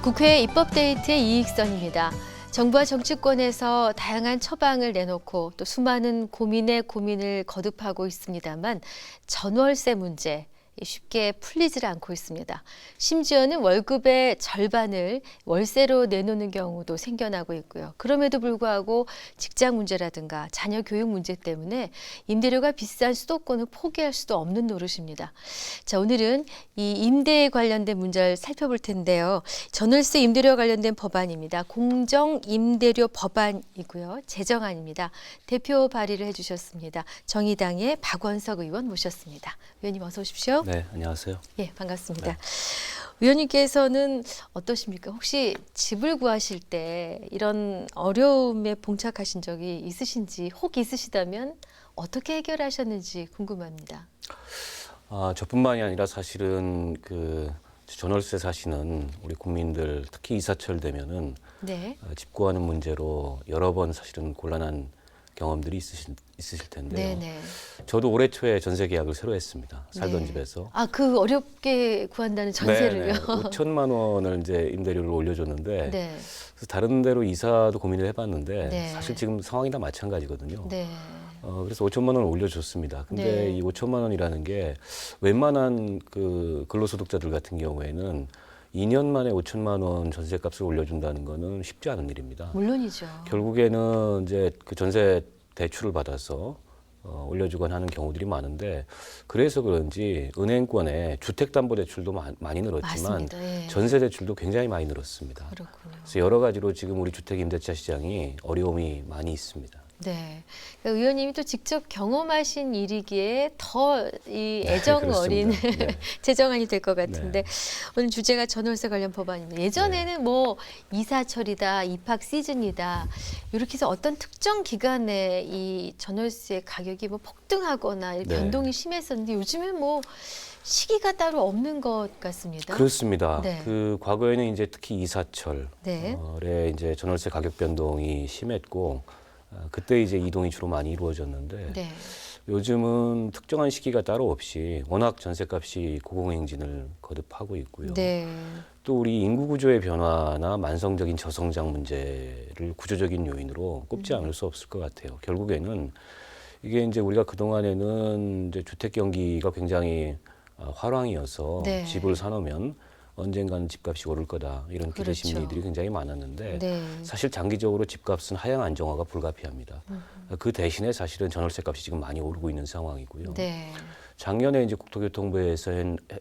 국회 입법데이트의 이익선입니다. 정부와 정치권에서 다양한 처방을 내놓고 또 수많은 고민에 고민을 거듭하고 있습니다만 전월세 문제 쉽게 풀리질 않고 있습니다. 심지어는 월급의 절반을 월세로 내놓는 경우도 생겨나고 있고요. 그럼에도 불구하고 직장 문제라든가 자녀 교육 문제 때문에 임대료가 비싼 수도권을 포기할 수도 없는 노릇입니다. 자, 오늘은 이 임대에 관련된 문제를 살펴볼 텐데요. 전월세 임대료 관련된 법안입니다. 공정임대료 법안이고요. 제정안입니다. 대표 발의를 해주셨습니다. 정의당의 박원석 의원 모셨습니다. 의원님 어서 오십시오. 네, 안녕하세요. 예, 반갑습니다. 네. 의원님께서는 어떠십니까? 혹시 집을 구하실 때 이런 어려움에 봉착하신 적이 있으신지, 혹 있으시다면 어떻게 해결하셨는지 궁금합니다. 저뿐만이 아니라 사실은 전월세 사시는 우리 국민들 특히 이사철 되면은 네. 집 구하는 문제로 여러 번 사실은 곤란한 경험들이 있으실 텐데요. 네네. 저도 올해 초에 전세 계약을 새로 했습니다. 살던 네. 집에서. 그 어렵게 구한다는 전세를요? 네, 5천만 원을 이제 임대료를 올려줬는데 네. 그래서 다른 데로 이사도 고민을 해봤는데 네. 사실 지금 상황이 다 마찬가지거든요. 네. 그래서 5천만 원을 올려줬습니다. 근데 네. 이 5천만 원이라는 게 웬만한 근로소득자들 같은 경우에는 2년 만에 5천만 원 전세값을 올려준다는 거는 쉽지 않은 일입니다. 물론이죠. 결국에는 이제 그 전세 대출을 받아서 올려주거나 하는 경우들이 많은데 그래서 그런지 은행권에 주택담보대출도 많이 늘었지만 맞습니다. 예. 전세대출도 굉장히 많이 늘었습니다. 그렇군요. 그래서 여러 가지로 지금 우리 주택임대차 시장이 어려움이 많이 있습니다. 네. 그러니까 의원님이 또 직접 경험하신 일이기에 더 이 애정 그렇습니다. 어린 네. 제정안이 될 것 같은데 네. 오늘 주제가 전월세 관련 법안입니다. 예전에는 뭐 이사철이다, 입학 시즌이다 이렇게 해서 어떤 특정 기간에 이 전월세 가격이 뭐 폭등하거나 네. 변동이 심했었는데 요즘은 뭐 시기가 따로 없는 것 같습니다. 그렇습니다. 네. 과거에는 이제 특히 이사철에 네. 이제 전월세 가격 변동이 심했고 그때 이제 이동이 주로 많이 이루어졌는데 네. 요즘은 특정한 시기가 따로 없이 워낙 전세값이 고공행진을 거듭하고 있고요. 네. 또 우리 인구 구조의 변화나 만성적인 저성장 문제를 구조적인 요인으로 꼽지 않을 수 없을 것 같아요. 결국에는 이게 이제 우리가 그동안에는 이제 주택 경기가 굉장히 화랑이어서 네. 집을 사놓으면 언젠가는 집값이 오를 거다 이런 기대 그렇죠. 심리들이 굉장히 많았는데 네. 사실 장기적으로 집값은 하향 안정화가 불가피합니다. 그 대신에 사실은 전월세 값이 지금 많이 오르고 있는 상황이고요. 네. 작년에 이제 국토교통부에서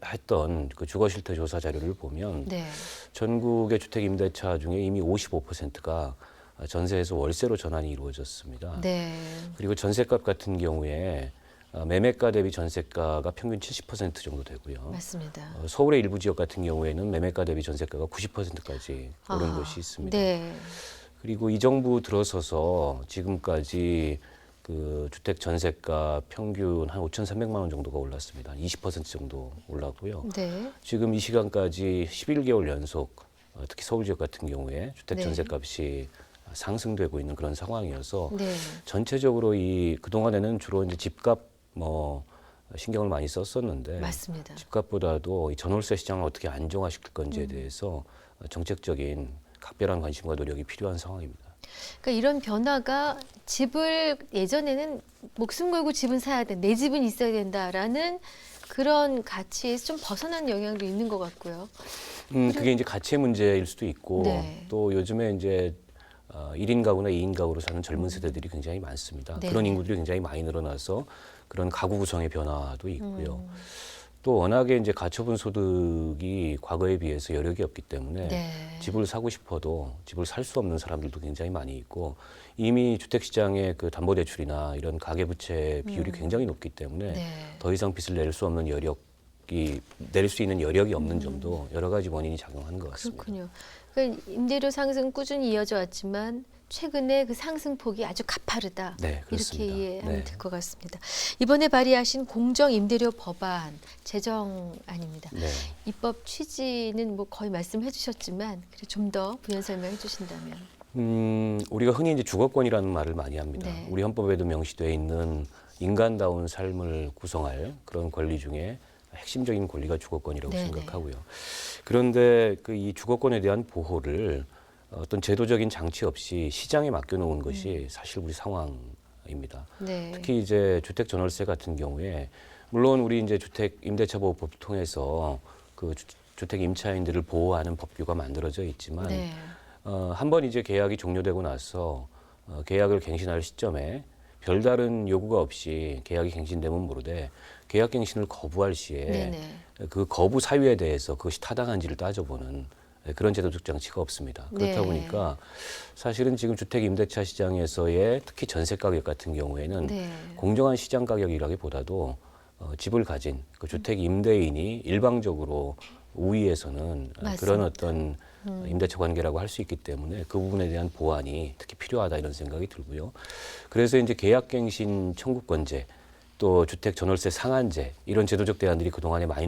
했던 그 주거실태 조사 자료를 보면 네. 전국의 전국의 주택 임대차 중에 이미 55%가 전세에서 월세로 전환이 이루어졌습니다. 네. 그리고 전세값 같은 경우에 매매가 대비 전세가가 평균 70% 정도 되고요. 맞습니다. 서울의 일부 지역 같은 경우에는 매매가 대비 전세가가 90%까지 오른 곳이 있습니다. 네. 그리고 이 정부 들어서서 지금까지 그 주택 전세가 평균 한 5,300만 원 정도가 올랐습니다. 20% 정도 올랐고요. 네. 지금 이 시간까지 11개월 연속 특히 서울 지역 같은 경우에 주택 네. 전세값이 상승되고 있는 그런 상황이어서 네. 전체적으로 그동안에는 주로 이제 집값 신경을 많이 썼었는데 맞습니다. 집값보다도 이 전월세 시장을 어떻게 안정화시킬 건지에 대해서 정책적인 각별한 관심과 노력이 필요한 상황입니다. 그러니까 이런 변화가 집을 예전에는 목숨 걸고 집은 사야 돼, 내 집은 있어야 된다라는 그런 가치에서 좀 벗어난 영향도 있는 것 같고요. 그게 이제 가치의 문제일 수도 있고 네. 또 요즘에 이제 1인 가구나 2인 가구로 사는 젊은 세대들이 굉장히 많습니다. 네. 그런 인구들이 굉장히 많이 늘어나서 그런 가구 구성의 변화도 있고요. 또 워낙에 이제 가처분 소득이 과거에 비해서 여력이 없기 때문에 네. 집을 사고 싶어도 집을 살 수 없는 사람들도 굉장히 많이 있고 이미 주택 시장의 그 담보대출이나 이런 가계부채 비율이 굉장히 높기 때문에 네. 더 이상 빚을 낼 수 없는 낼 수 있는 여력이 없는 점도 여러 가지 원인이 작용하는 것 같습니다. 그렇군요. 그러니까 임대료 상승 꾸준히 이어져 왔지만 최근에 그 상승폭이 아주 가파르다. 네, 이렇게 그렇습니다. 이해하면 네. 될 것 같습니다. 이번에 발의하신 공정임대료 법안 제정안입니다. 네. 입법 취지는 뭐 거의 말씀해 주셨지만 좀 더 부연 설명해 주신다면. 우리가 흔히 이제 주거권이라는 말을 많이 합니다. 네. 우리 헌법에도 명시되어 있는 인간다운 삶을 구성할 그런 권리 중에 핵심적인 권리가 주거권이라고 네네. 생각하고요. 그런데 그 이 주거권에 대한 보호를 어떤 제도적인 장치 없이 시장에 맡겨놓은 것이 사실 우리 상황입니다. 네. 특히 이제 주택 전월세 같은 경우에 물론 우리 이제 주택 임대차 보호법을 통해서 그 주택 임차인들을 보호하는 법규가 만들어져 있지만 네. 한번 이제 계약이 종료되고 나서 계약을 갱신할 시점에 별다른 요구가 없이 계약이 갱신되면 모르되 계약 갱신을 거부할 시에 네네. 그 거부 사유에 대해서 그것이 타당한지를 따져보는 그런 제도적 장치가 없습니다. 그렇다 네. 보니까 사실은 지금 주택 임대차 시장에서의 특히 전세 가격 같은 경우에는 네. 공정한 시장 가격이라기보다도 집을 가진 그 주택 임대인이 일방적으로 우위에서는 그런 맞습니다. 어떤 임대차 관계라고 할 수 있기 때문에 그 부분에 대한 보완이 특히 필요하다 이런 생각이 들고요. 그래서 이제 계약갱신 청구권제 또 주택 전월세 상한제 이런 제도적 대안들이 그동안에 많이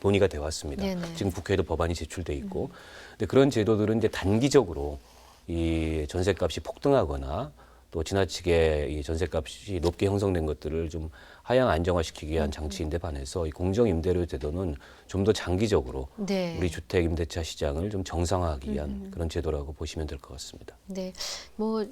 논의가 돼 왔습니다. 네네. 지금 국회에도 법안이 제출돼 있고 근데 그런 제도들은 이제 단기적으로 이 전세값이 폭등하거나 또 지나치게 이 전세값이 높게 형성된 것들을 좀 하향 안정화시키기 위한 장치인데 반해서 이 공정 임대료 제도는 좀 더 장기적으로 네. 우리 주택 임대차 시장을 좀 정상화하기 위한 그런 제도라고 보시면 될 것 같습니다. 네. 뭐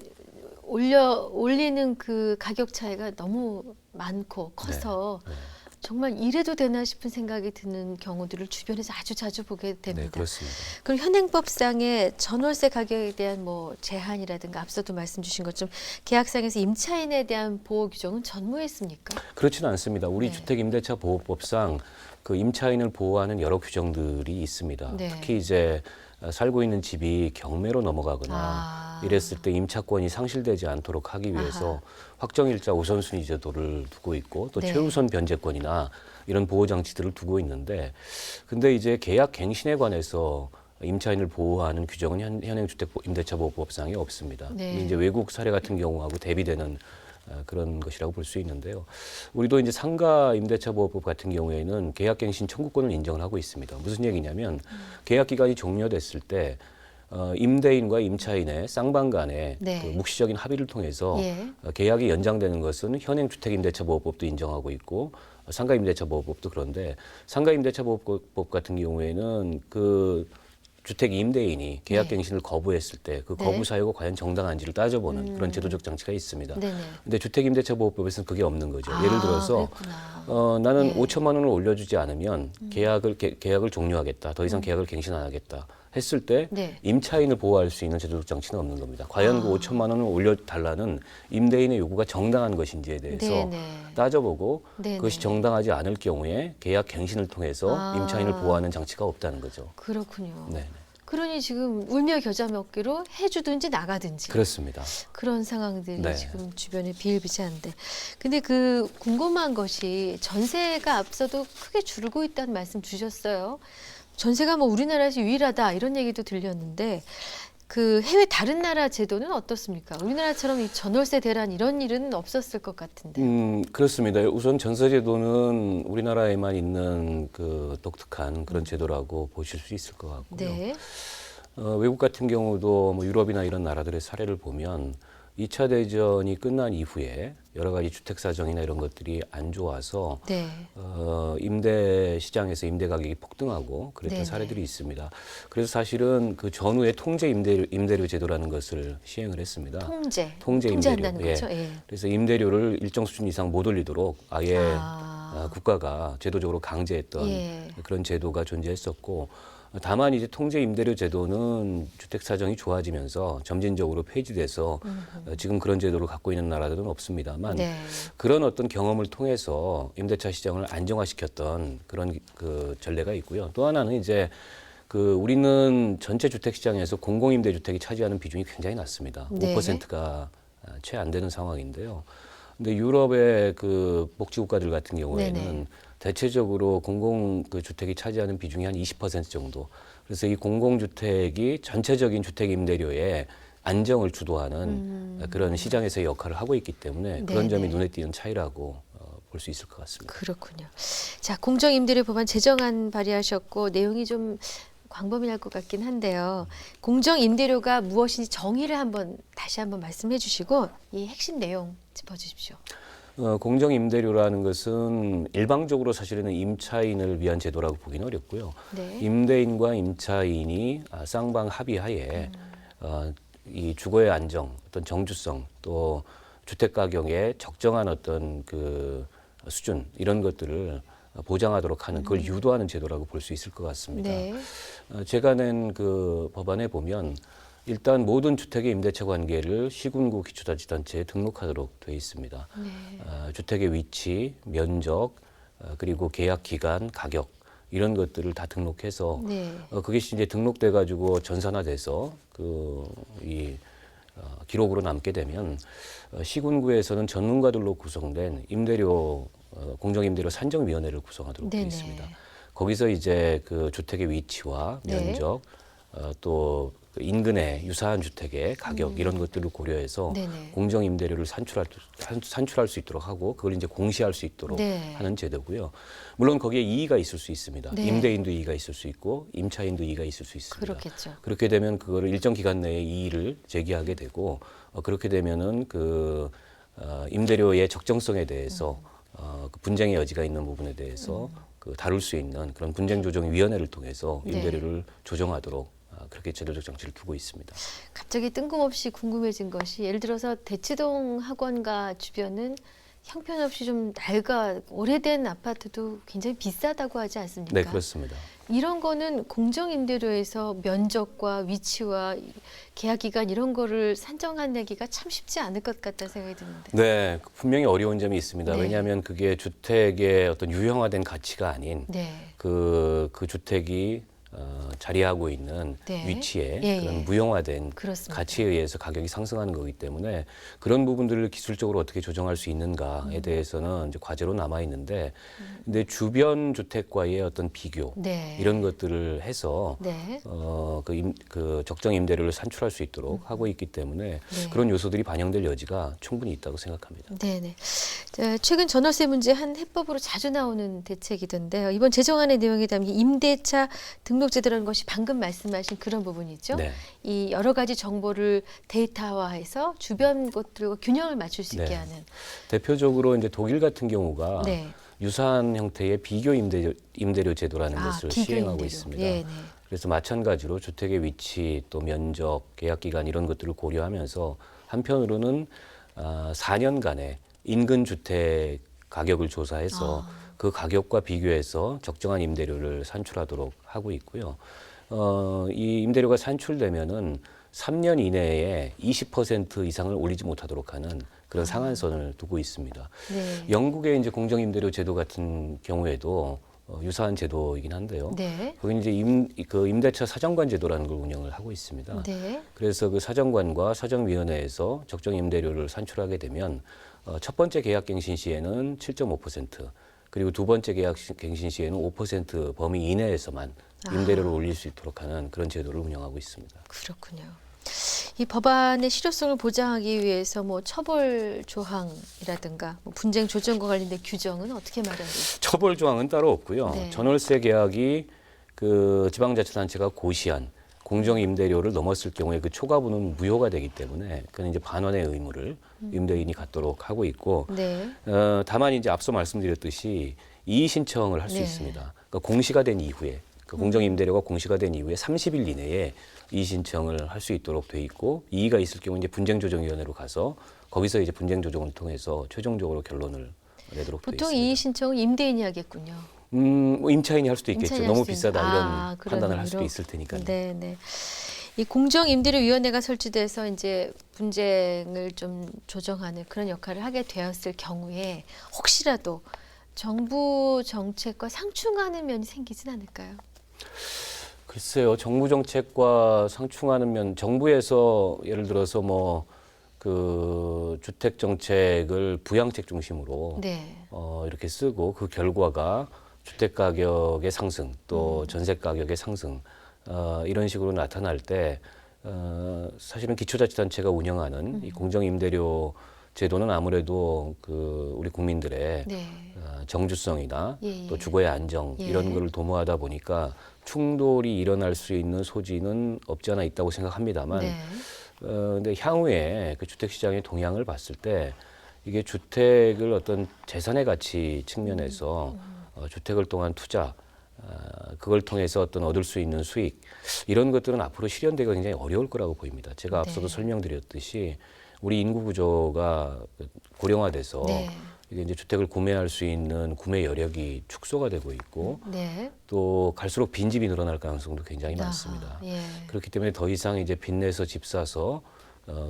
올리는 그 가격 차이가 너무 많고 커서 네. 정말 이래도 되나 싶은 생각이 드는 경우들을 주변에서 아주 자주 보게 네, 됩니다. 그렇습니다. 그럼 현행법상의 전월세 가격에 대한 뭐 제한이라든가 앞서도 말씀 주신 것처럼 계약상에서 임차인에 대한 보호 규정은 전무했습니까? 그렇지는 않습니다. 우리 네. 주택 임대차 보호법상 그 임차인을 보호하는 여러 규정들이 있습니다. 네. 특히 이제 살고 있는 집이 경매로 넘어가거나 아. 이랬을 때 임차권이 상실되지 않도록 하기 위해서 아하. 확정일자 우선순위 제도를 두고 있고 또 네. 최우선 변제권이나 이런 보호 장치들을 두고 있는데 근데 이제 계약 갱신에 관해서 임차인을 보호하는 규정은 현행 주택 임대차 보호법상에 없습니다. 네. 이제 외국 사례 같은 경우하고 대비되는 그런 것이라고 볼 수 있는데요. 우리도 이제 상가 임대차 보호법 같은 경우에는 계약갱신 청구권을 인정을 하고 있습니다. 무슨 얘기냐면 계약 기간이 종료됐을 때 임대인과 임차인의 쌍방 간의 네. 그 묵시적인 합의를 통해서 예. 계약이 연장되는 것은 현행 주택임대차보호법도 인정하고 있고 상가임대차보호법도 그런데 상가임대차보호법 같은 경우에는 그 주택 임대인이 계약갱신을 거부했을 때 그 네. 거부 사유가 과연 정당한지를 따져보는 그런 제도적 장치가 있습니다. 네네. 근데 주택임대차보호법에서는 그게 없는 거죠. 아, 예를 들어서 그랬구나. 나는 예. 5천만 원을 올려주지 않으면 계약을 종료하겠다. 더 이상 계약을 갱신 안 하겠다. 했을 때 네. 임차인을 보호할 수 있는 제도적 장치는 없는 겁니다. 과연 그 아. 5천만 원을 올려달라는 임대인의 요구가 정당한 것인지에 대해서 네네. 따져보고 네네. 그것이 정당하지 않을 경우에 계약 갱신을 통해서 아. 임차인을 보호하는 장치가 없다는 거죠. 그렇군요. 네, 그러니 지금 울며 겨자 먹기로 해주든지 나가든지 그렇습니다. 그런 상황들이 네. 지금 주변에 비일비재한데, 근데 그 궁금한 것이 전세가 앞서도 크게 줄고 있다는 말씀 주셨어요. 전세가 뭐 우리나라에서 유일하다 이런 얘기도 들렸는데 그 해외 다른 나라 제도는 어떻습니까? 우리나라처럼 이 전월세 대란 이런 일은 없었을 것 같은데. 그렇습니다. 우선 전세제도는 우리나라에만 있는 그 독특한 그런 제도라고 보실 수 있을 것 같고요. 네. 외국 같은 경우도 뭐 유럽이나 이런 나라들의 사례를 보면 2차 대전이 끝난 이후에 여러 가지 주택 사정이나 이런 것들이 안 좋아서 네. 임대 시장에서 임대 가격이 폭등하고 그랬던 네네. 사례들이 있습니다. 그래서 사실은 그 전후에 통제 임대료 제도라는 것을 시행을 했습니다. 통제 통제한다는 임대료. 거죠. 예. 그래서 임대료를 일정 수준 이상 못 올리도록 아예 아. 국가가 제도적으로 강제했던 예. 그런 제도가 존재했었고 다만 이제 통제 임대료 제도는 주택 사정이 좋아지면서 점진적으로 폐지돼서 지금 그런 제도를 갖고 있는 나라들은 없습니다만 네. 그런 어떤 경험을 통해서 임대차 시장을 안정화시켰던 그런 그 전례가 있고요. 또 하나는 이제 그 우리는 전체 주택 시장에서 공공임대 주택이 차지하는 비중이 굉장히 낮습니다. 네. 5%가 채 안 되는 상황인데요. 근데 유럽의 그 복지 국가들 같은 경우에는 네네. 대체적으로 공공 그 주택이 차지하는 비중이 한 20% 정도. 그래서 이 공공주택이 전체적인 주택 임대료의 안정을 주도하는 그런 시장에서의 역할을 하고 있기 때문에 그런 점이 네네. 눈에 띄는 차이라고 볼 수 있을 것 같습니다. 그렇군요. 자, 공정임대료 법안 제정안 발의하셨고 내용이 좀 광범위할 것 같긴 한데요. 공정임대료가 무엇인지 정의를 다시 한번 말씀해 주시고 이 핵심 내용 짚어주십시오. 공정임대료라는 것은 일방적으로 사실은 임차인을 위한 제도라고 보기는 어렵고요. 네. 임대인과 임차인이 쌍방 합의하에 이 주거의 안정, 어떤 정주성, 또 주택 가격의 적정한 어떤 그 수준 이런 것들을 보장하도록 하는 그걸 유도하는 제도라고 볼 수 있을 것 같습니다. 네. 제가 낸 그 법안에 보면 일단 모든 주택의 임대차 관계를 시군구 기초자치단체에 등록하도록 되어 있습니다. 네. 주택의 위치, 면적, 그리고 계약 기간, 가격 이런 것들을 다 등록해서 네. 그게 이제 등록돼 가지고 전산화돼서 기록으로 남게 되면 시군구에서는 전문가들로 구성된 임대료 공정임대료 산정위원회를 구성하도록 되어 네네. 있습니다. 거기서 이제 그 주택의 위치와 네. 면적 또 인근의 유사한 주택의 가격 이런 것들을 고려해서 네네. 공정 임대료를 산출할 수 있도록 하고 그걸 이제 공시할 수 있도록 네. 하는 제도고요. 물론 거기에 이의가 있을 수 있습니다. 네. 임대인도 이의가 있을 수 있고 임차인도 이의가 있을 수 있습니다. 그렇겠죠. 그렇게 되면 그거를 일정 기간 내에 이의를 제기하게 되고 그렇게 되면은 임대료의 적정성에 대해서 그 분쟁의 여지가 있는 부분에 대해서 그 다룰 수 있는 그런 분쟁조정위원회를 통해서 네. 임대료를 조정하도록 그렇게 제도적 장치를 두고 있습니다. 갑자기 뜬금없이 궁금해진 것이 예를 들어서 대치동 학원가 주변은 형편없이 좀 낡아 오래된 아파트도 굉장히 비싸다고 하지 않습니까? 네, 그렇습니다. 이런 거는 공정임대료에서 면적과 위치와 계약 기간 이런 거를 산정하기가 참 쉽지 않을 것 같다는 생각이 드는데. 네, 분명히 어려운 점이 있습니다. 네. 왜냐하면 그게 주택의 어떤 유형화된 가치가 아닌 네. 그 주택이 자리하고 있는 네. 위치에 예, 그런 예. 무형화된 그렇습니다. 가치에 의해서 가격이 상승하는 거기 때문에 그런 부분들을 기술적으로 어떻게 조정할 수 있는가에 대해서는 이제 과제로 남아 있는데, 근데 주변 주택과의 어떤 비교 네. 이런 것들을 해서 네. 그 적정 임대료를 산출할 수 있도록 하고 있기 때문에 네. 그런 요소들이 반영될 여지가 충분히 있다고 생각합니다. 네네. 자, 최근 전월세 문제 한 해법으로 자주 나오는 대책이던데요. 이번 제정안의 내용에 담긴 임대차 등록제도라는 것이 방금 말씀하신 그런 부분이죠. 네. 이 여러 가지 정보를 데이터화해서 주변 것들과 균형을 맞출 수 있게 네. 하는. 대표적으로 이제 독일 같은 경우가 네. 유사한 형태의 비교 임대료 제도라는 것을 비교 시행하고 임대료. 있습니다. 예, 네. 그래서 마찬가지로 주택의 위치, 또 면적, 계약 기간 이런 것들을 고려하면서 한편으로는 4년간의 인근 주택 가격을 조사해서 그 가격과 비교해서 적정한 임대료를 산출하도록 하고 있고요. 이 임대료가 산출되면은 3년 이내에 20% 이상을 올리지 못하도록 하는 그런 상한선을 두고 있습니다. 네. 영국의 이제 공정임대료 제도 같은 경우에도 유사한 제도이긴 한데요. 네. 거기 이제 임대차 사정관 제도라는 걸 운영을 하고 있습니다. 네. 그래서 그 사정관과 사정위원회에서 적정 임대료를 산출하게 되면 첫 번째 계약 갱신 시에는 7.5%, 그리고 두 번째 계약 갱신 시에는 5% 범위 이내에서만 임대료를 올릴 수 있도록 하는 그런 제도를 운영하고 있습니다. 그렇군요. 이 법안의 실효성을 보장하기 위해서 뭐 처벌 조항이라든가 뭐 분쟁 조정과 관련된 규정은 어떻게 마련돼 있습니까? 처벌 조항은 따로 없고요. 네. 전월세 계약이 그 지방자치단체가 고시한 공정임대료를 넘었을 경우에 그 초과분은 무효가 되기 때문에 그는 이제 반환의 의무를 임대인이 갖도록 하고 있고, 네. 다만 이제 앞서 말씀드렸듯이 이의 신청을 할 수 네. 있습니다. 그러니까 공시가 된 이후에 그 공정임대료가 공시가 된 이후에 30일 이내에 이의 신청을 할 수 있도록 돼 있고, 이의가 있을 경우 이제 분쟁조정위원회로 가서 거기서 이제 분쟁조정을 통해서 최종적으로 결론을 내도록 돼 있습니다. 보통 이의 신청은 임대인이 하겠군요. 뭐 임차인이 할 수도 있겠죠. 임차인이 할 너무 수도 비싸다 있는. 이런 그런 판단을 할 수도 의미로. 있을 테니까요. 네, 네. 이 공정임대료위원회가 설치돼서 이제 분쟁을 좀 조정하는 그런 역할을 하게 되었을 경우에 혹시라도 정부 정책과 상충하는 면이 생기진 않을까요? 글쎄요, 정부 정책과 상충하는 면, 정부에서 예를 들어서 뭐 그 주택 정책을 부양책 중심으로 네. 이렇게 쓰고 그 결과가 주택 가격의 상승, 또 전세 가격의 상승 이런 식으로 나타날 때 사실은 기초자치단체가 운영하는 이 공정임대료 제도는 아무래도 그 우리 국민들의 네. 정주성이나 예, 예. 또 주거의 안정 예. 이런 거를 도모하다 보니까 충돌이 일어날 수 있는 소지는 없지 않아 있다고 생각합니다만, 네. 근데 향후에 그 주택 시장의 동향을 봤을 때 이게 주택을 어떤 재산의 가치 측면에서 주택을 통한 투자, 그걸 통해서 어떤 얻을 수 있는 수익 이런 것들은 앞으로 실현되기가 굉장히 어려울 거라고 보입니다. 제가 앞서도 네. 설명드렸듯이 우리 인구 구조가 고령화돼서 네. 이게 이제 주택을 구매할 수 있는 구매 여력이 축소가 되고 있고 네. 또 갈수록 빈집이 늘어날 가능성도 굉장히 많습니다. 아하, 예. 그렇기 때문에 더 이상 이제 빚내서 집 사서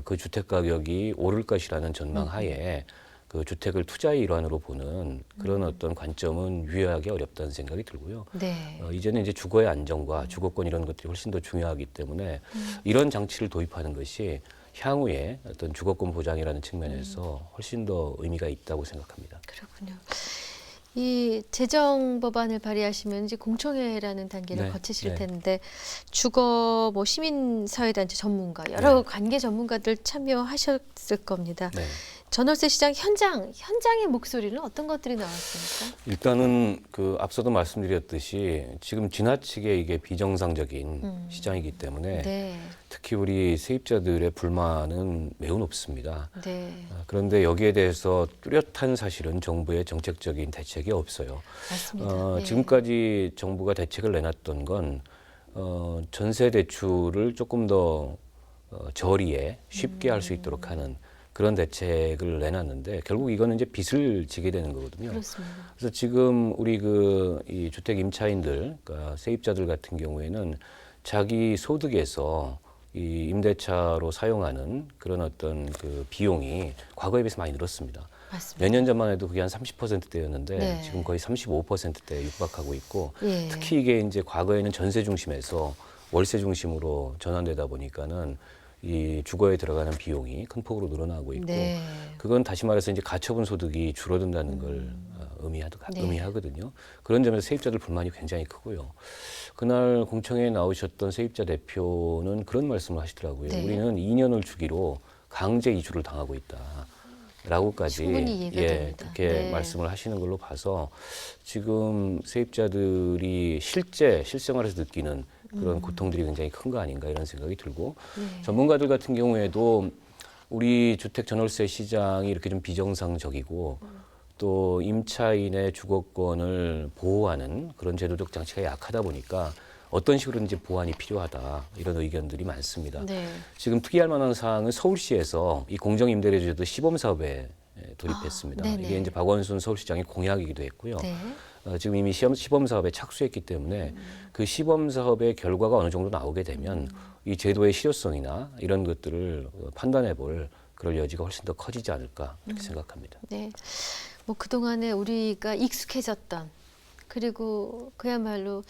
그 주택 가격이 오를 것이라는 전망 하에 그 주택을 투자의 일환으로 보는 그런 어떤 관점은 유효하기 어렵다는 생각이 들고요. 네. 이제는 이제 주거의 안정과 주거권 이런 것들이 훨씬 더 중요하기 때문에 이런 장치를 도입하는 것이 향후에 어떤 주거권 보장이라는 측면에서 훨씬 더 의미가 있다고 생각합니다. 그렇군요. 이 재정 법안을 발의하시면 이제 공청회라는 단계를 네, 거치실 네. 텐데 주거 뭐 시민사회단체 전문가 여러 관계 전문가들 참여하셨을 겁니다. 네. 전월세 시장 현장의 목소리는 어떤 것들이 나왔습니까? 일단은 그 앞서도 말씀드렸듯이 지금 지나치게 이게 비정상적인 시장이기 때문에 네, 특히 우리 세입자들의 불만은 매우 높습니다. 네, 그런데 여기에 대해서 뚜렷한 사실은 정부의 정책적인 대책이 없어요. 맞습니다. 네. 지금까지 정부가 대책을 내놨던 건 전세 대출을 조금 더 저리에 쉽게 할 수 있도록 하는 그런 대책을 내놨는데 결국 이거는 이제 빚을 지게 되는 거거든요. 그렇습니다. 그래서 지금 우리 이 주택 임차인들, 그러니까 세입자들 같은 경우에는 자기 소득에서 이 임대차로 사용하는 그런 어떤 그 비용이 과거에 비해서 많이 늘었습니다. 맞습니다. 몇 년 전만 해도 그게 한 30%대였는데 네. 지금 거의 35%대에 육박하고 있고 예. 특히 이게 이제 과거에는 전세 중심에서 월세 중심으로 전환되다 보니까는 이 주거에 들어가는 비용이 큰 폭으로 늘어나고 있고 네. 그건 다시 말해서 이제 가처분 소득이 줄어든다는 걸 네. 의미하거든요. 그런 점에서 세입자들 불만이 굉장히 크고요. 그날 공청회에 나오셨던 세입자 대표는 그런 말씀을 하시더라고요. 네. 우리는 2년을 주기로 강제 이주를 당하고 있다. 라고까지 충분히 이해가 됩니다. 그렇게 네. 말씀을 하시는 걸로 봐서 지금 세입자들이 실생활에서 느끼는 그런 고통들이 굉장히 큰 거 아닌가 이런 생각이 들고 네. 전문가들 같은 경우에도 우리 주택 전월세 시장이 이렇게 좀 비정상적이고 또 임차인의 주거권을 보호하는 그런 제도적 장치가 약하다 보니까 어떤 식으로든지 보완이 필요하다 이런 의견들이 많습니다. 네. 지금 특이할 만한 사항은 서울시에서 이 공정임대료제도 시범 사업에 돌입했습니다. 네네. 이게 이제 박원순 서울시장의 공약이기도 했고요. 네. 지금 이미 시범 사업에 착수했기 때문에 그 시범 사업의 결과가 어느 정도 나오게 되면 이 제도의 실효성이나 이런 것들을 판단해 볼 그럴 여지가 훨씬 더 커지지 않을까 이렇게 생각합니다. 네. 뭐 그동안에 우리가 익숙해졌던 그리고 그야말로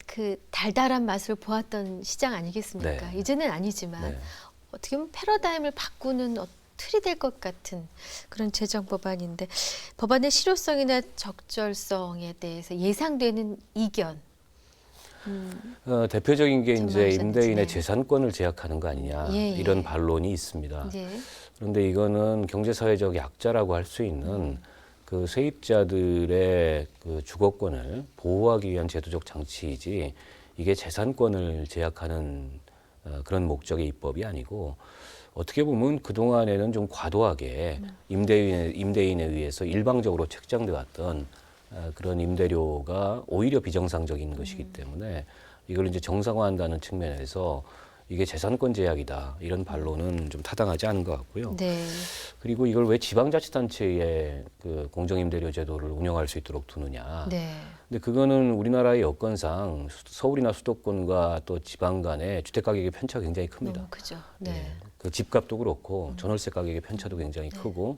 그 달달한 맛을 보았던 시장 아니겠습니까? 네. 이제는 아니지만 네. 어떻게 보면 패러다임을 바꾸는 틀이 될 것 같은 그런 재정 법안인데 법안의 실효성이나 적절성에 대해서 예상되는 이견. 대표적인 게 이제 전망하셨는지, 임대인의 네. 재산권을 제약하는 거 아니냐 예, 예. 이런 반론이 있습니다. 네. 그런데 이거는 경제사회적 약자라고 할 수 있는 그 세입자들의 그 주거권을 보호하기 위한 제도적 장치이지 이게 재산권을 제약하는 그런 목적의 입법이 아니고 어떻게 보면 그동안에는 좀 과도하게 임대인에 의해서 일방적으로 책정돼 왔던 그런 임대료가 오히려 비정상적인 것이기 때문에 이걸 이제 정상화한다는 측면에서 이게 재산권 제약이다 이런 반론은 좀 타당하지 않은 것 같고요. 네. 그리고 이걸 왜 지방자치단체의 그 공정임대료 제도를 운영할 수 있도록 두느냐. 네. 근데 그거는 우리나라의 여건상 서울이나 수도권과 또 지방 간의 주택 가격의 편차가 굉장히 큽니다. 너무 크죠. 네. 그 집값도 그렇고 전월세 가격의 편차도 굉장히 크고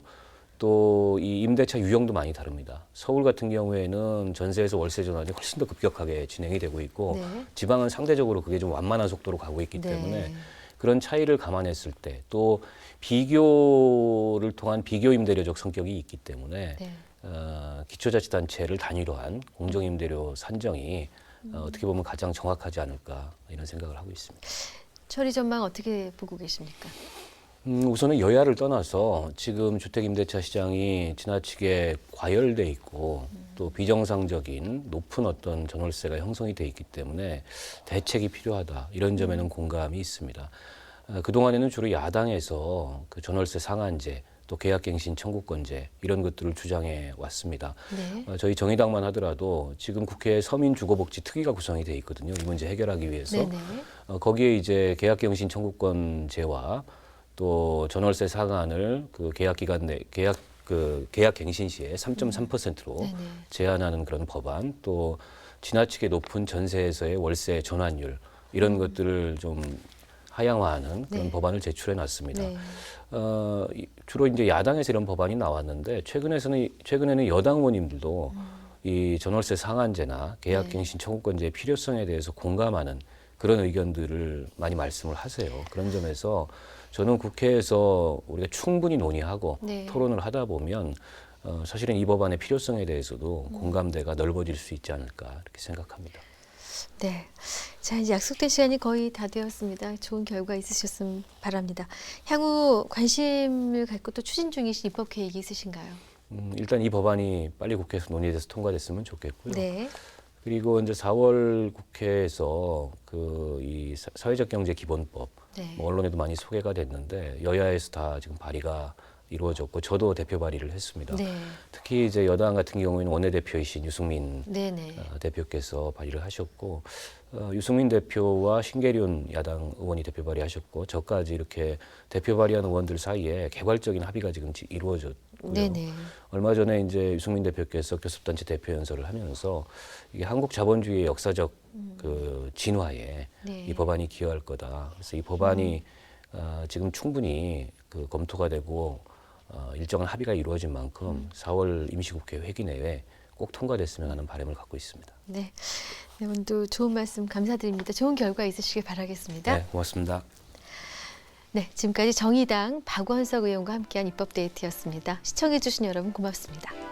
또 이 임대차 유형도 많이 다릅니다. 서울 같은 경우에는 전세에서 월세 전환이 훨씬 더 급격하게 진행이 되고 있고 네. 지방은 상대적으로 그게 좀 완만한 속도로 가고 있기 네. 때문에 그런 차이를 감안했을 때 또 비교를 통한 비교 임대료적 성격이 있기 때문에 네. 기초자치단체를 단위로 한 공정임대료 산정이 어떻게 보면 가장 정확하지 않을까 이런 생각을 하고 있습니다. 처리 전망 어떻게 보고 계십니까? 우선은 여야를 떠나서 지금 주택 임대차 시장이 지나치게 과열돼 있고 또 비정상적인 높은 어떤 전월세가 형성이 돼 있기 때문에 대책이 필요하다 이런 점에는 공감이 있습니다. 그동안에는 주로 야당에서 그 전월세 상한제 또 계약갱신 청구권제 이런 것들을 주장해 왔습니다. 네. 저희 정의당만 하더라도 지금 국회에 서민주거복지 특위가 구성이 돼 있거든요. 이 문제 해결하기 위해서. 네네. 거기에 이제 계약갱신 청구권제와 또 전월세 상한을 그 계약기간 내 계약갱신 시에 3.3%로 네네. 제한하는 그런 법안, 또 지나치게 높은 전세에서의 월세 전환율 이런 것들을 좀 하향화하는 그런 네. 법안을 제출해 놨습니다. 네. 주로 이제 야당에서 이런 법안이 나왔는데 최근에는 여당 의원님들도 이 전월세 상한제나 계약갱신 청구권제의 필요성에 대해서 공감하는 그런 의견들을 많이 말씀을 하세요. 그런 점에서 저는 국회에서 우리가 충분히 논의하고 네. 토론을 하다 보면 사실은 이 법안의 필요성에 대해서도 공감대가 넓어질 수 있지 않을까 이렇게 생각합니다. 네. 자, 이제 약속된 시간이 거의 다 되었습니다. 좋은 결과 있으셨으면 바랍니다. 향후 관심을 갖고 또 추진 중이신 입법 계획이 있으신가요? 일단 이 법안이 빨리 국회에서 논의돼서 통과됐으면 좋겠고요. 네. 그리고 이제 4월 국회에서 이 사회적 경제 기본법, 네. 뭐 언론에도 많이 소개가 됐는데 여야에서 다 지금 발의가 이루어졌고 저도 대표 발의를 했습니다. 네. 특히 이제 여당 같은 경우에는 원내대표이신 유승민 네네. 대표께서 발의를 하셨고 유승민 대표와 신계륜 야당 의원이 대표 발의하셨고 저까지 이렇게 대표 발의한 의원들 사이에 개괄적인 합의가 지금 이루어졌고요. 네네. 얼마 전에 이제 유승민 대표께서 교섭단체 대표 연설을 하면서 이게 한국 자본주의의 역사적 그 진화에 네. 이 법안이 기여할 거다. 그래서 이 법안이 지금 충분히 그 검토가 되고 일정한 합의가 이루어진 만큼 4월 임시국회 회기 내에 꼭 통과됐으면 하는 바람을 갖고 있습니다. 네. 네, 오늘도 좋은 말씀 감사드립니다. 좋은 결과 있으시길 바라겠습니다. 네, 고맙습니다. 네, 지금까지 정의당 박원석 의원과 함께한 입법데이트였습니다. 시청해주신 여러분 고맙습니다.